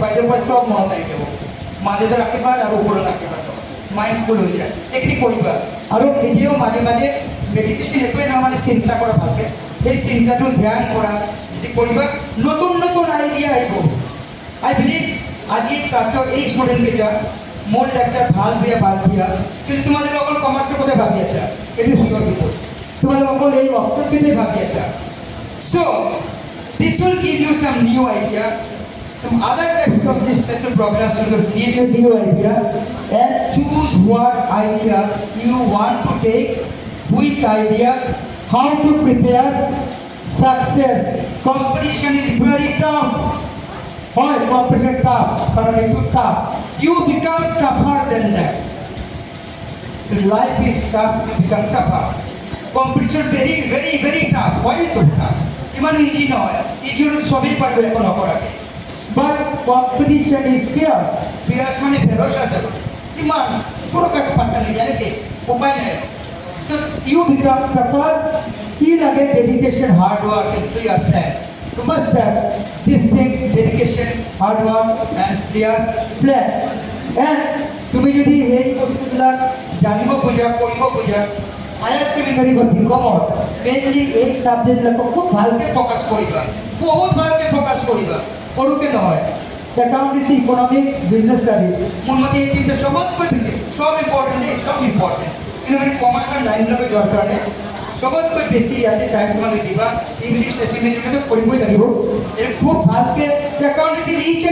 বাইদেউৰ পৰা চব মনত আহি যাব মা দেউতাৰ আশীৰ্বাদ আৰু ওপৰৰ আশীৰ্বাদ মাইণ্ডফুল হৈ যায় এইখিনি কৰিবা আৰু এতিয়াও মাজে মাজে মেডিটেশ্যন একোৱে নহয় মানে চিন্তা কৰা ভালকে সেই চিন্তাটো ধ্যান কৰা যদি কৰিবা নতুন নতুন আইডিয়া আহিব আই বিলিভ আজি ক্লাছৰ এই ষ্টুডেণ্টকেইটা মোৰ লেকচাৰ ভাল দিয়া কিন্তু তোমালোকে অকল কমাৰ্চৰ কথা ভাবি আছা এইটো চিয়ৰ কিন্তু তোমালোকে অকল এই অক্ষৰকেইটাই ভাবি আছা চ' this will give you some new idea some other types of this type of programs will give you new idea and choose what idea you want to take which idea how to prepare success competition is very tough why competition tough karon it's tough you become tougher than that life is tough you become tougher competition very very very tough why is it tough Iman easy নহয় easy হলে সবই পারবে এখন অপরাধে but competition is fierce fierce মানে ferocious Iman পুরো কাকে পাত্তা নেই জানে কি উপায় নেই তো ইউ বিকাম টপার কি লাগে dedication hard work and clear plan you must have these things dedication hard work and clear plan and তুমি যদি এই বস্তুগুলা জানিব খোঁজা কৰিব খোঁজা হায়ার সেকেন্ডারি বা বিকমত মেইনলি এই সাবজেক্টগুলো খুব ভালকে ফোকাস করিবা বহুত ভালকে ফোকাস করিবা পড়ুকে নহয় অ্যাকাউন্টেন্সি ইকোনমিক্স বিজনেস স্টাডিজ মোর মতে এই তিনটা সবতকৈ বেশি সব ইম্পর্টেন্ট কিন্তু মানে কমার্স আর লাইন লগে জড় কারণে সবতকৈ বেশি ইয়াতে টাইম তোমালোকে দিবা ইংলিশ এসাইনমেন্ট তো কৰিবই লাগিব এর খুব ভালকে অ্যাকাউন্টেন্সি রিচ